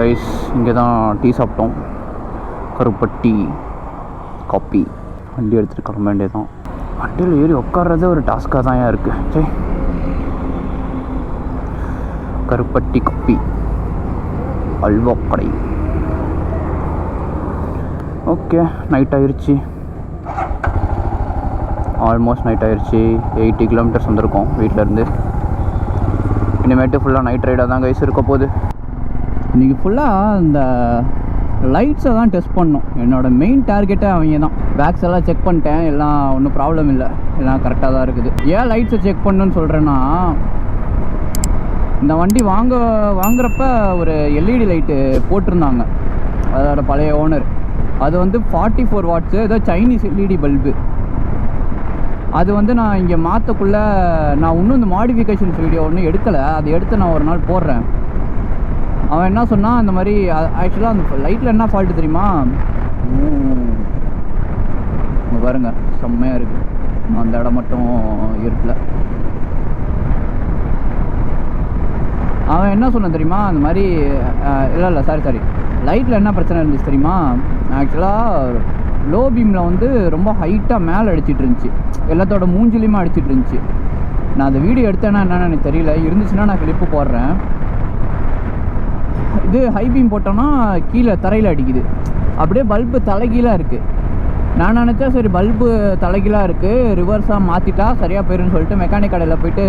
Guys, இங்கே தான் tea சாப்பிட்டோம். கருப்பட்டி காப்பி. வண்டி எடுத்துகிட்டு கிளம்ப வேண்டியது தான். வண்டியில் ஏறி உட்கார்றதே ஒரு டாஸ்க்காக தான் இருக்குது. சரி, கருப்பட்டி காப்பி அல்வா கடை. ஓகே, நைட் ஆயிடுச்சு. ஆல்மோஸ்ட் நைட் ஆயிடுச்சு. 80 கிலோமீட்டர்ஸ் வந்திருக்கோம் வீட்டிலேருந்து. இனிமேட்டு ஃபுல்லாக நைட் ரைடாக தான் கைஸ் இருக்க போகுது. இன்றைக்கி ஃபுல்லாக இந்த லைட்ஸை தான் டெஸ்ட் பண்ணோம். என்னோடய மெயின் டார்கெட்டே அவங்க தான். பேக்ஸ் எல்லாம் செக் பண்ணிட்டேன், எல்லாம் ஒன்றும் ப்ராப்ளம் இல்லை, எல்லாம் கரெக்டாக தான் இருக்குது. ஏன் லைட்ஸை செக் பண்ணணுன்னு சொல்கிறேன்னா, இந்த வண்டி வாங்குறப்ப ஒரு எல்இடி லைட்டு போட்டிருந்தாங்க அதோட பழைய ஓனர். அது வந்து 44 வாட்ஸு, ஏதோ சைனீஸ் எல்இடி பல்பு. அது வந்து நான் இங்கே மாற்றக்குள்ளே நான் இன்னும் இந்த மாடிஃபிகேஷன்ஸ் வீடியோ ஒன்றும் எடுக்கலை. அதை எடுத்து நான் ஒரு நாள் போடுறேன். அவன் என்ன சொன்னான், அந்த மாதிரி ஆக்சுவலாக அந்த லைட்டில் என்ன ஃபால்ட்டு தெரியுமா, இங்கே பாருங்க செம்மையாக இருக்குது. அந்த இடம் மட்டும் இருட்டில். அவன் என்ன சொன்னான் தெரியுமா, அந்த மாதிரி இல்லை சாரி லைட்டில் என்ன பிரச்சனை இருந்துச்சு தெரியுமா, ஆக்சுவலாக லோ பீமில் வந்து ரொம்ப ஹைட்டாக மேலே அடிச்சிட்டு இருந்துச்சு, எல்லாத்தோட மூஞ்சிலையுமே அடிச்சிட்டு இருந்துச்சு. நான் அந்த வீடியோ எடுத்தேன்னா என்னென்னு எனக்கு தெரியல, இருந்துச்சுன்னா நான் கிளிப்பு போடுறேன். இது ஹை பீம் போட்டோன்னா கீழே தரையில் அடிக்குது, அப்படியே பல்பு தலைகீழாக இருக்குது. நான் நினச்சேன் சரி பல்பு தலைகீழாக இருக்குது, ரிவர்ஸாக மாற்றிட்டா சரியாக போயிருன்னு சொல்லிட்டு மெக்கானிக் கடையில் போய்ட்டு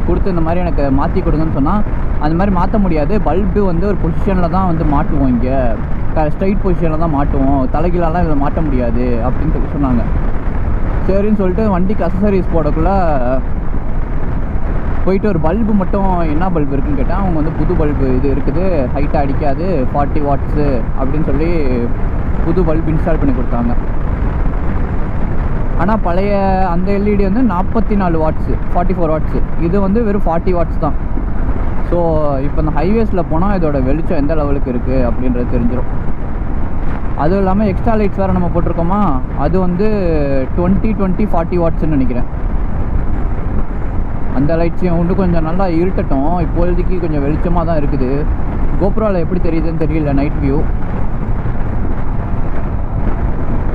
கொடுத்து இந்த மாதிரி எனக்கு மாற்றி கொடுங்கன்னு சொன்னால், அந்த மாதிரி மாற்ற முடியாது, பல்பு வந்து ஒரு பொசிஷனில் தான் வந்து மாட்டுவோம், இங்கே ஸ்ட்ரைட் பொசிஷனில் தான் மாட்டுவோம், தலைகீழாலாம் இதில் மாட்ட முடியாது அப்படின்னு சொல்லி சொன்னாங்க. சரின்னு சொல்லிட்டு வண்டிக்கு அக்சசரிஸ் போடக்குள்ளே போயிட்டு ஒரு பல்பு மட்டும் என்ன பல்பு இருக்குதுன்னு கேட்டால், அவங்க வந்து புது பல்பு இது இருக்குது, ஹைட்டாக அடிக்காது, 40 வாட்ஸு அப்படின்னு சொல்லி புது பல்பு இன்ஸ்டால் பண்ணி கொடுத்தாங்க. ஆனால் பழைய அந்த எல்இடி வந்து 44 வாட்ஸு, 44 வாட்ஸு. இது வந்து வெறும் 40 வாட்ஸ் தான். ஸோ இப்போ இந்த ஹைவேஸில் போனால் இதோட வெளிச்சம் எந்த லெவலுக்கு இருக்குது அப்படின்றது தெரிஞ்சிடும். அதுவும் இல்லாமல் எக்ஸ்ட்ரா லைட்ஸ் வேறு நம்ம போட்டிருக்கோமா, அது வந்து 20 40 வாட்ஸ்ன்னு நினைக்கிறேன். அந்த லைட்ஸையும் இன்னும் கொஞ்சம் நல்லா இருட்டட்டும். இப்போதைக்கு கொஞ்சம் வெளிச்சமாக தான் இருக்குது. கோப்ரோவில் எப்படி தெரியுதுன்னு தெரியல, நைட் வியூ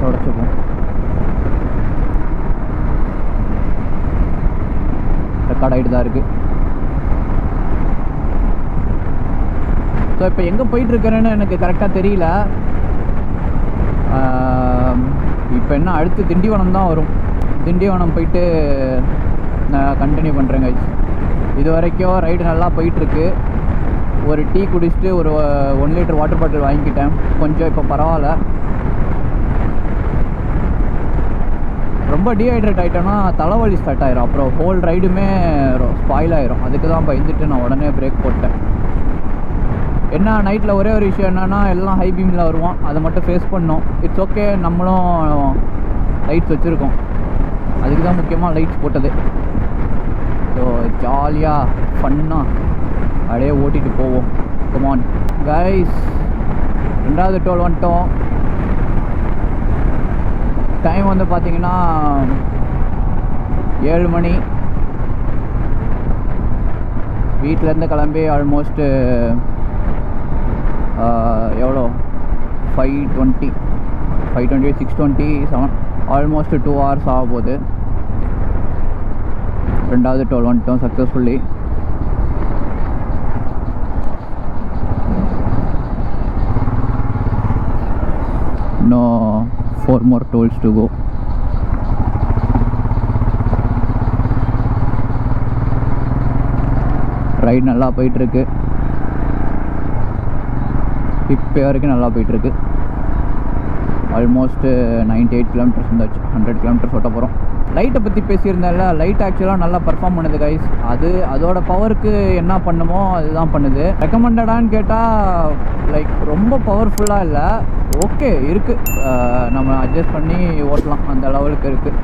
தொடச்சிப்போம். ரெக்கார்ட் ஆகிட்டு தான் இருக்குது. ஸோ இப்போ எங்கே போயிட்டுருக்கிறேன்னு எனக்கு கரெக்டாக தெரியல. இப்போ என்ன அடுத்து திண்டிவனம் தான் வரும். திண்டிவனம் போயிட்டு நான் கண்டினியூ பண்ணுறேன் கைஸ். இது வரைக்கும் ரைடு நல்லா போயிட்டுருக்கு. ஒரு டீ குடிச்சிட்டு ஒரு 1 லிட்டர் வாட்டர் பாட்டில் வாங்கிக்கிட்டேன். கொஞ்சம் இப்போ பரவாயில்ல. ரொம்ப டீஹைட்ரேட் ஆகிட்டோன்னா தலைவலி ஸ்டார்ட் ஆகிரும், அப்புறம் ஹோல் ரைடுமே ஸ்பாயில் ஆகிரும். அதுக்கு தான் பயந்துட்டு நான் உடனே பிரேக் போட்டேன். என்ன நைட்டில் ஒரே ஒரு விஷயம் என்னென்னா, எல்லாம் ஹை பீமில் வருவோம், அதை மட்டும் ஃபேஸ் பண்ணோம். இட்ஸ் ஓகே, நம்மளும் லைட்ஸ் வச்சுருக்கோம், அதுக்கு தான் முக்கியமாக லைட்ஸ் போட்டது. ஸோ ஜாலியாக ஃபன்னாக அப்படியே ஓட்டிகிட்டு போவோம். கமான் கைஸ், 2வது டோல் வந்துட்டோம். டைம் வந்து பார்த்திங்கன்னா 7 மணி. வீட்டிலேருந்து கிளம்பி ஆல்மோஸ்ட்டு எவ்வளோ 5:20 6:27 ஆல்மோஸ்ட் 2 hours ஆக போகுது. 2வது டோல் வந்துட்டோம் சக்ஸஸ்ஃபுல்லி. இன்னும் 4 more tolls to go. Ride நல்லா போயிட்டுருக்கு. இப்போ வரைக்கும் நல்லா போயிட்டுருக்கு. Almost 98 kilometres இருந்தாச்சு. 100 கிலோமீட்டர்ஸ் ஓட்ட போகிறோம். லைட்டை பற்றி பேசியிருந்தால, லைட் ஆக்சுவலாக நல்லா பர்ஃபார்ம் பண்ணுது கைஸ். அதோட பவருக்கு என்ன பண்ணுமோ அதுதான் பண்ணுது. ரெக்கமெண்டடான்னு கேட்டால் லைக் ரொம்ப பவர்ஃபுல்லாக இல்லை, ஓகே இருக்குது, நம்ம அட்ஜஸ்ட் பண்ணி ஓட்டலாம், அந்த லெவலுக்கு இருக்குது.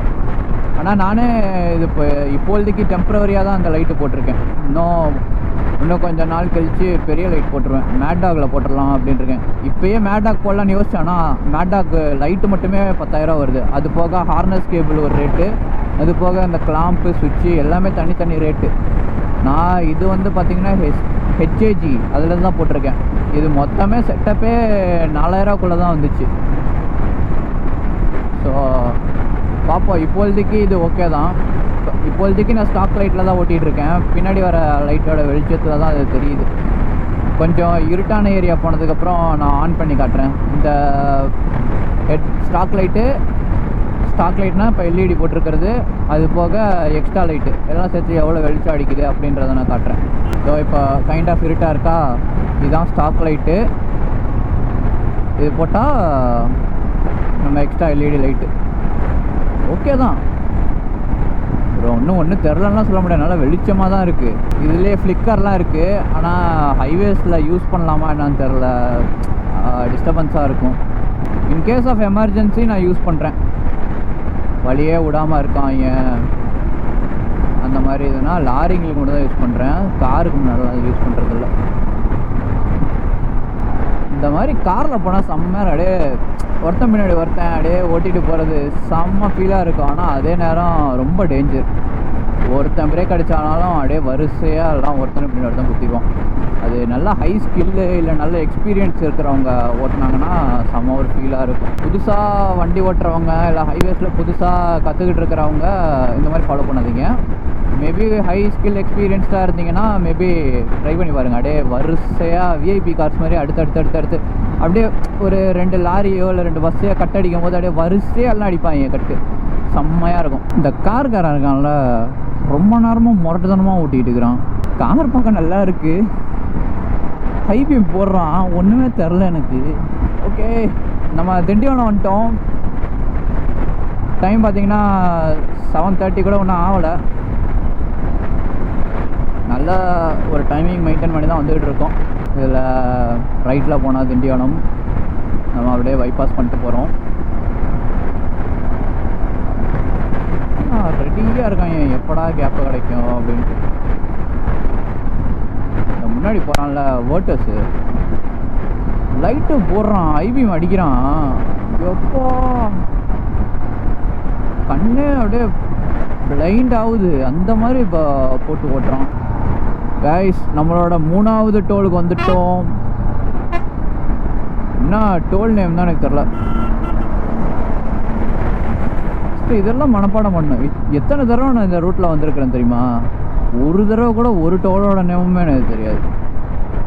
ஆனால் நானே இது இப்போதைக்கு டெம்ப்ரவரியாக தான் அந்த லைட்டு போட்டிருக்கேன். இன்னும் கொஞ்சம் நாள் கழித்து பெரிய லைட் போட்டுருவேன். மேட்டாகில் போட்டுடலாம் அப்படின்ட்டுருக்கேன். இப்போயே மேட்டாக் போடலான்னு யோசிச்சேன்னா, மேட்டாக் லைட்டு மட்டுமே 10,000 வருது. அது போக ஹார்னஸ் கேபிள் ஒரு ரேட்டு, அது போக அந்த கிளாம்ப்பு சுவிட்சு எல்லாமே தனித்தனி ரேட்டு. நான் இது வந்து பார்த்திங்கன்னா ஹெச்ஏஜி அதில் தான் போட்டிருக்கேன். இது மொத்தமே செட்டப்பே 4000குள்ளே தான் வந்துச்சு. ஸோ பார்ப்போம். இப்போதைக்கு இது ஓகே தான். இப்போதைக்கு நான் ஸ்டாக் லைட்டில் தான் ஓட்டிகிட்ருக்கேன். பின்னாடி வர லைட்டோட வெளிச்சத்தில் தான் அது தெரியுது. கொஞ்சம் இருட்டான ஏரியா போனதுக்கப்புறம் நான் ஆன் பண்ணி காட்டுறேன். இந்த ஸ்டாக் லைட்னா இப்போ எல்இடி போட்டிருக்கிறது, அது போக எக்ஸ்ட்ரா லைட்டு எல்லாம் சேர்த்து எவ்வளோ வெளிச்சம் அடிக்குது அப்படின்றத நான் காட்டுறேன். ஸோ இப்போ கைண்ட் ஆஃப் இருட்டாக இருக்கா, இதுதான் ஸ்டாக் லைட்டு. இது போட்டால் நம்ம எக்ஸ்ட்ரா எல்இடி லைட்டு ஓகே தான். ஒன்றும் தெரிலன்னா சொல்ல முடியாது, நல்லா வெளிச்சமாக தான் இருக்குது. இதுலேயே ஃப்ளிக்கர்லாம் இருக்குது. ஆனால் ஹைவேஸில் யூஸ் பண்ணலாமா என்னான்னு தெரில, டிஸ்டர்பன்ஸாக இருக்கும். இன்கேஸ் ஆஃப் எமர்ஜென்சி நான் யூஸ் பண்ணுறேன். வழியே விடாமல் இருக்காங்க அந்த மாதிரி இதுனா லாரிங்களுக்கு மட்டும் தான் யூஸ் பண்ணுறேன். காருக்கு முன்னாடி யூஸ் பண்ணுறதில்ல. இந்த மாதிரி காரில் போனால் செம்மையாக அப்படியே ஒருத்தன் பின்னாடி ஒருத்தன் அப்படியே ஓட்டிகிட்டு போகிறது செம்ம ஃபீலாக இருக்கும். ஆனால் அதே நேரம் ரொம்ப டேஞ்சர். ஒருத்தன் பிரேக் அடித்தானாலும் அப்படியே வரிசையாக எல்லாம் ஒருத்தனுக்கு பின்னாடி ஒருத்தன் குத்திடுவான். அது நல்லா ஹை ஸ்கில்லு இல்லை நல்ல எக்ஸ்பீரியன்ஸ் இருக்கிறவங்க ஓட்டினாங்கன்னா செம்ம ஒரு ஃபீலாக இருக்கும். புதுசாக வண்டி ஓட்டுறவங்க இல்லை ஹைவேஸில் புதுசாக கற்றுக்கிட்டு இருக்கிறவங்க இந்த மாதிரி ஃபாலோ பண்ணாதீங்க. மேபி ஹை ஸ்கில் எக்ஸ்பீரியன்ஸ்டாக இருந்தீங்கன்னா மேபி ட்ரை பண்ணி பாருங்கள். அப்படியே வரிசையாக விஐபி கார்ஸ் மாதிரி அடுத்து அப்படியே ஒரு 2 லாரியோ இல்லை 2 பஸ்ஸையோ கட் அடிக்கும் போது அப்படியே வரிசையாக எல்லாம் அடிப்பாங்க கட்டு. செம்மையாக இருக்கும். இந்த கார்காரன் இருக்கான்ல, ரொம்ப நேரமாக முரட்டுத்தனமாக ஓட்டிகிட்டு இருக்கிறான். கார் பார்க்க நல்லா இருக்குது, ஹைபீம் போடுறான், ஒன்றுமே தெரில எனக்கு. ஓகே, நம்ம திண்டிவனம் வந்துட்டோம். டைம் பார்த்தீங்கன்னா 7:30 கூட ஒன்றும் ஆகலை. நல்லா ஒரு டைமிங் மெயின்டைன் பண்ணி தான் வந்துகிட்டு இருக்கோம். இதில் ரைட்டில் போனால் திண்டிவனம், நம்ம அப்படியே பைபாஸ் பண்ணிட்டு போகிறோம். ரெடியாக இருக்காங்க, எப்படா கேப்பு கிடைக்கும் அப்படின்ட்டு. முன்னாடி போகிறான்ல வோட்டர்ஸு, லைட்டு போடுறான், ஐபீம் அடிக்கிறான். எப்போ கண்ணே அப்படியே பிளைண்ட் ஆகுது, அந்த மாதிரி இப்போ போட்டு ஓட்டுறான். கைஸ், நம்மளோட 3வது டோலுக்கு வந்துட்டோம். என்ன டோல் நேம் தான் எனக்கு தெரில. இதெல்லாம் மனப்பாடம் பண்ணு. எத்தனை தடவை நான் இந்த ரூட்டில் வந்திருக்கிறேன் தெரியுமா? ஒரு தடவை கூட ஒரு டோலோட நேமுமே எனக்கு தெரியாது.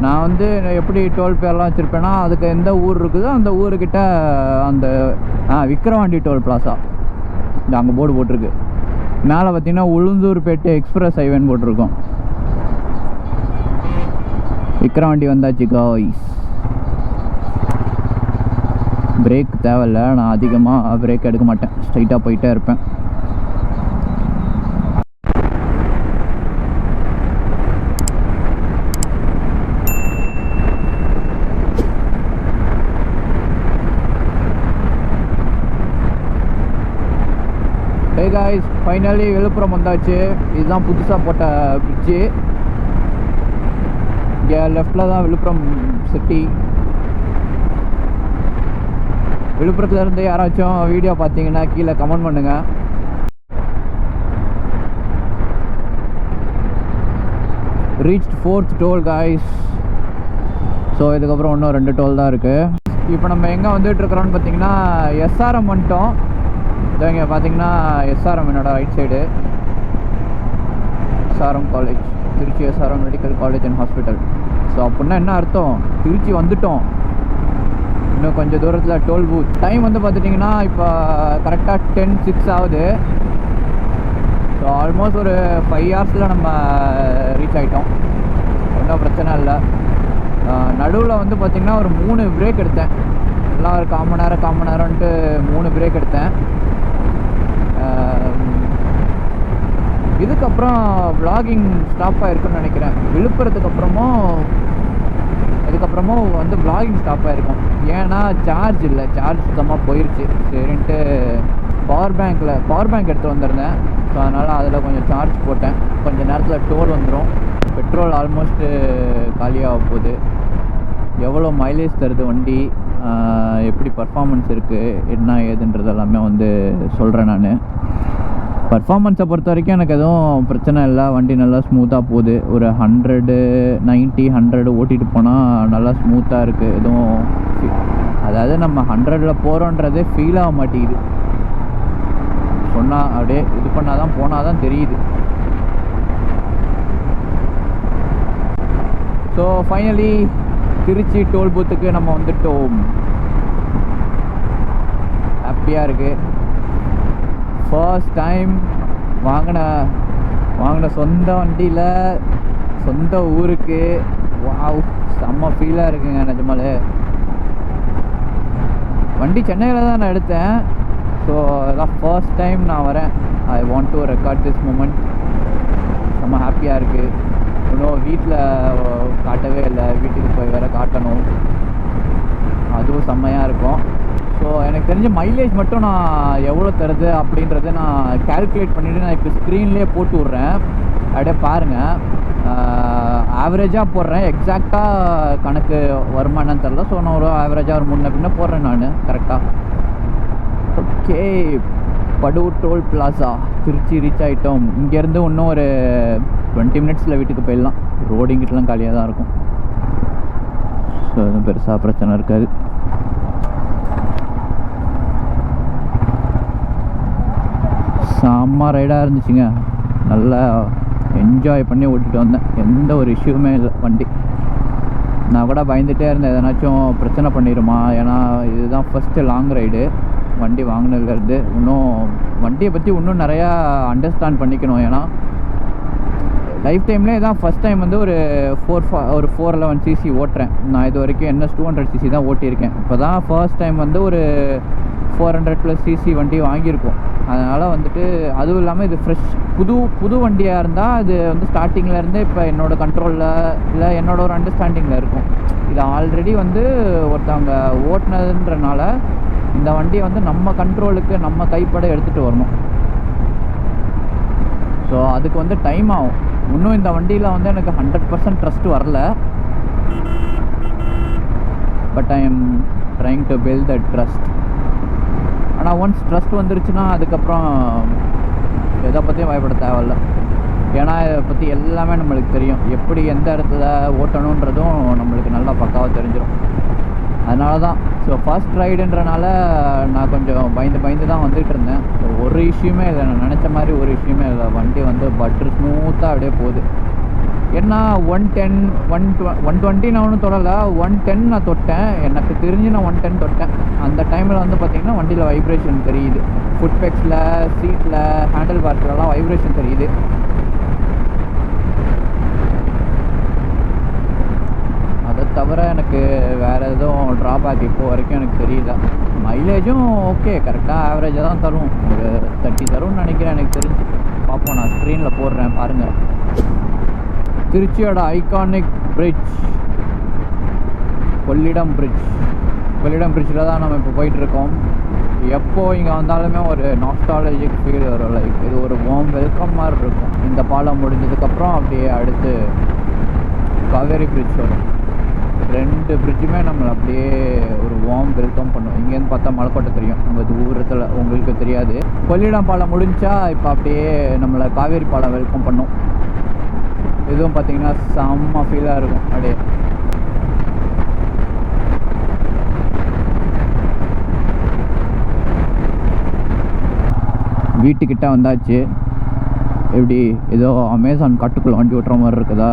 நான் வந்து எப்படி டோல் பேர்லாம் வச்சுருப்பேன்னா, அதுக்கு எந்த ஊர் இருக்குதோ அந்த ஊருக்கிட்ட அந்த விக்கிரவாண்டி டோல் பிளாசா இந்த அங்கே போர்டு போட்டிருக்கு. மேலே பார்த்தீங்கன்னா உளுந்தூர்பேட்டை எக்ஸ்பிரஸ் ஹைவேன்னு போட்டிருக்கோம். விக்கிரவாண்டி வந்தாச்சு காய்ஸ். பிரேக் தேவையில்லை, நான் அதிகமாக பிரேக் எடுக்க மாட்டேன், ஸ்ட்ரைட்டாக போயிட்டே இருப்பேன். ஹே காய்ஸ், ஃபைனலி விழுப்புரம் வந்தாச்சு. இதுதான் புதுசாக போட்ட பிரிட்ஜு. இங்கே லெஃப்டில் தான் விழுப்புரம் சிட்டி. விழுப்புரத்துலேருந்து யாராச்சும் வீடியோ பார்த்தீங்கன்னா கீழே கமெண்ட் பண்ணுங்கள். Reached 4th toll guys. So இதுக்கப்புறம் இன்னும் 2 டோல் தான் இருக்குது. இப்போ நம்ம எங்கே வந்துட்டுருக்குறோன்னு பார்த்தீங்கன்னா எஸ்ஆர்எம் வந்துட்டோம். இதோ இங்கே பார்த்தீங்கன்னா எஸ்ஆர்எம் என்னோட right side. SRM college, Trichy SRM medical college and hospital. So அப்படின்னா என்ன அர்த்தம், திருச்சி வந்துட்டோம். இன்னும் கொஞ்சம் தூரத்தில் டோல் பூத். டைம் வந்து பார்த்துட்டிங்கன்னா இப்போ கரெக்டாக 10:06 ஆகுது. ஸோ ஆல்மோஸ்ட் ஒரு 5 ஹவர்ஸில் நம்ம ரீச் ஆகிட்டோம். ஒன்றும் பிரச்சனை இல்லை. நடுவில் வந்து பார்த்திங்கன்னா ஒரு 3 பிரேக் எடுத்தேன். எல்லாம் ஒரு 1/4 மணி நேரம்ன்ட்டு 3 பிரேக் எடுத்தேன். இதுக்கப்புறம் vlogging ஸ்டாப் ஆகிருக்குன்னு நினைக்கிறேன். விழுப்புரத்துக்கு அதுக்கப்புறமும் வந்து vlogging ஸ்டாப் ஆகிருக்கும். ஏன்னா சார்ஜ் இல்லை, சார்ஜ் சுத்தமாக போயிடுச்சு. சரின்ட்டு பவர் பேங்க் எடுத்து வந்திருந்தேன். ஸோ அதனால் அதில் கொஞ்சம் சார்ஜ் போட்டேன். கொஞ்சம் நேரத்தில் டோல் வந்துடும். பெட்ரோல் ஆல்மோஸ்ட்டு காலியாக போகுது. எவ்வளோ மைலேஜ் தருது வண்டி, எப்படி பர்ஃபார்மன்ஸ் இருக்குது, என்ன ஏதுன்றது எல்லாமே வந்து சொல்கிறேன் நான். பர்ஃபார்மன்ஸை பொறுத்த வரைக்கும் எனக்கு எதுவும் பிரச்சனை இல்லை. வண்டி நல்லா ஸ்மூத்தாக போகுது. ஒரு 100 ஓட்டிகிட்டு போனால் நல்லா ஸ்மூத்தாக இருக்குது. எதுவும் அதாவது நம்ம 100ல் போகிறோன்றதே ஃபீல் ஆக மாட்டேங்குது. சொன்னால் அப்படியே இது பண்ணால் தான் போனால் தான் தெரியுது. ஸோ ஃபைனலி திருச்சி டோல் பூத்துக்கு நம்ம வந்துட்டோம். ஹாப்பியாக இருக்குது. ஃபர்ஸ்ட் டைம் வாங்கின சொந்த வண்டியில் சொந்த ஊருக்கு. வாவ், செம்ம ஃபீலாக இருக்குங்க நிஜமாலே. வண்டி சென்னையில் தான் நான் எடுத்தேன். ஸோ அதான் ஃபர்ஸ்ட் டைம் நான் வரேன். I want to record this moment. செம்ம ஹாப்பியாக இருக்குது. இன்னும் வீட்டில் காட்டவே இல்லை. வீட்டுக்கு போய் வேறு காட்டணும். அதுவும் செம்மையாக இருக்கும். ஸோ எனக்கு தெரிஞ்ச மைலேஜ் மட்டும் நான் எவ்வளோ தருது அப்படின்றத நான் கால்குலேட் பண்ணிவிட்டு நான் இப்போ ஸ்க்ரீன்லேயே போட்டு விட்றேன். அப்படியே பாருங்கள். ஆவரேஜாக போடுறேன். எக்ஸாக்டாக கணக்கு வருமானு தெரில. ஸோ நான் ஒரு ஆவரேஜாக ஒரு முன்ன பின்ன போடுறேன் நான் கரெக்டாக. Okay, Padur toll plaza Trichy reach ஆகிட்டோம். இங்கேருந்து இன்னும் ஒரு 20 மினிட்ஸில் வீட்டுக்கு போயிடலாம். ரோடிங்கிட்டலாம் காலியாக தான் இருக்கும். ஸோ எதுவும் பெருசாக பிரச்சனை இருக்காது. செம்ம ரைடாக இருந்துச்சுங்க. நல்லா என்ஜாய் பண்ணி ஓட்டிகிட்டு வந்தேன். எந்த ஒரு இஷ்யூமே இல்லை. வண்டி நான் கூட பயந்துகிட்டே இருந்தேன் எதனாச்சும் பிரச்சனை பண்ணிடுமா. ஏன்னா இதுதான் ஃபஸ்ட்டு லாங் ரைடு வண்டி வாங்கினதுலேருந்து. இன்னும் வண்டியை பற்றி இன்னும் நிறையா அண்டர்ஸ்டாண்ட் பண்ணிக்கணும். ஏன்னா லைஃப் டைம்லேயே தான் ஃபஸ்ட் டைம் வந்து ஒரு 411cc ஓட்டுறேன். நான் இது வரைக்கும் NS 200cc தான் ஓட்டியிருக்கேன். இப்போ தான் ஃபர்ஸ்ட் டைம் வந்து ஒரு 400+ cc வண்டி வாங்கியிருக்கோம். அதனால் வந்துட்டு அதுவும் இல்லாமல் இது ஃப்ரெஷ் புது வண்டியாக இருந்தால் அது வந்து ஸ்டார்டிங்லேருந்து இப்போ என்னோடய கண்ட்ரோலில் இல்லை என்னோட ஒரு அண்டர்ஸ்டாண்டிங்கில் இருக்கும். இது ஆல்ரெடி வந்து ஒருத்தவங்க ஓட்டினதுன்றனால இந்த வண்டியை வந்து நம்ம கண்ட்ரோலுக்கு நம்ம கைப்பட எடுத்துகிட்டு வரணும். ஸோ அதுக்கு வந்து டைம் ஆகும். இன்னும் இந்த வண்டியில் வந்து எனக்கு 100% ட்ரஸ்ட் வரல. But I am trying to build that trust. ஆனால் ஒன்ஸ் ட்ரஸ்ட் வந்துருச்சுன்னா அதுக்கப்புறம் எதை பற்றியும் பயப்பட தேவையில்ல. ஏன்னா இதை பற்றி எல்லாமே நம்மளுக்கு தெரியும். எப்படி எந்த இடத்துல ஓட்டணுன்றதும் நம்மளுக்கு நல்லா பக்காவாக தெரிஞ்சிடும். அதனால தான் ஸோ ஃபர்ஸ்ட் ரைடுன்றனால நான் கொஞ்சம் பயந்து தான் வந்துகிட்டு இருந்தேன். ஸோ ஒரு இஷ்யூமே இல்லை. நான் நினச்ச மாதிரி ஒரு இஷ்யூமே இல்லை. வண்டி வந்து பட்ரு ஸ்மூத்தாக அப்படியே போகுது. ஏன்னா 110 120 நான் ஒன்றும் தொடலை. 110 நான் தொட்டேன். எனக்கு தெரிஞ்சு நான் 110 தொட்டேன். அந்த டைமில் வந்து பார்த்திங்கன்னா வண்டியில் வைப்ரேஷன் தெரியுது. ஃபுட் பெக்ஸில், சீட்டில், ஹேண்டில் பார்ஸ்லலாம் வைப்ரேஷன் தெரியுது. அதை தவிர எனக்கு வேறு எதுவும் ட்ராபேக் இப்போ வரைக்கும் எனக்கு தெரியல. மைலேஜும் ஓகே, கரெக்டாக ஆவரேஜாக தான் தரும். ஒரு 30 தரும்னு நினைக்கிறேன் எனக்கு தெரிஞ்சு. பார்ப்போம், நான் ஸ்க்ரீனில் போடுறேன் பாருங்கள். திருச்சியோட ஐகானிக் பிரிட்ஜ் கொள்ளிடம் பிரிட்ஜில் தான் நம்ம இப்போ போயிட்டுருக்கோம். எப்போ இங்கே வந்தாலுமே ஒரு நாஸ்டாலஜிக் ஃபீல் வரும். லைக் இது ஒரு வார்ம் வெல்கம் மாதிரி இருக்கும். இந்த பாலம் முடிஞ்சதுக்கப்புறம் அப்படியே அடுத்து காவேரி பிரிட்ஜ் வரும். 2 பிரிட்ஜுமே நம்மளை அப்படியே ஒரு வார்ம் வெல்கம் பண்ணும். இங்கேருந்து பார்த்தா மலைக்கோட்டை தெரியும், நம்ம தூரத்தில் உங்களுக்கு தெரியாது. கொள்ளிடம் பாலம் முடிஞ்சா இப்போ அப்படியே நம்மளை காவேரி பாலம் வெல்கம் பண்ணும். இதுவும் பார்த்தீங்கன்னா செம்ம ஃபீலாக இருக்கும். அப்படியே வீட்டுக்கிட்ட வந்தாச்சு. எப்படி ஏதோ அமேசான் காட்டுக்குள்ளே வண்டி ஓட்டுற மாதிரி இருக்குதா?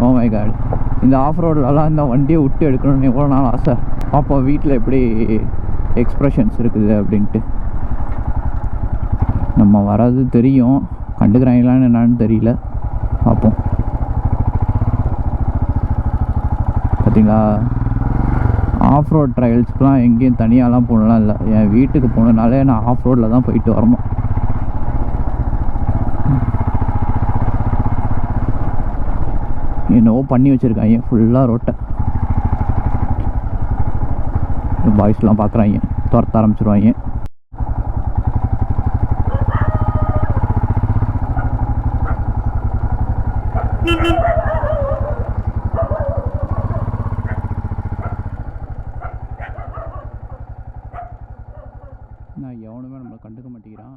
Oh my God. இந்த ஆஃப் ரோட்லலாம் இந்த வண்டியை விட்டு எடுக்கணும்னு எவ்வளோ நாள் ஆசை. பார்ப்போம் வீட்டில் எப்படி எக்ஸ்ப்ரெஷன்ஸ் இருக்குது அப்படின்ட்டு. நம்ம வராது தெரியும், கண்டுக்கிறாங்களான்னு என்னான்னு தெரியல. பார்ப்போம். பார்த்தீங்களா, ஆஃப் ரோட் ட்ரையல்ஸ்க்குலாம் எங்கேயும் தனியாலாம் போகணுலாம் இல்லை. என் வீட்டுக்கு போனதுனாலே நான் ஆஃப் ரோடில் தான் போயிட்டு வரணும். என்னவோ பண்ணி வச்சுருக்காங்க ஃபுல்லாக ரோட்டை. பாய்ஸ்லாம் பார்க்குறாங்க, துரத்த ஆரம்பிச்சிருவாங்க. நான் எவனுமே நம்மளை கண்டுக்க மாட்டேங்கிறான்.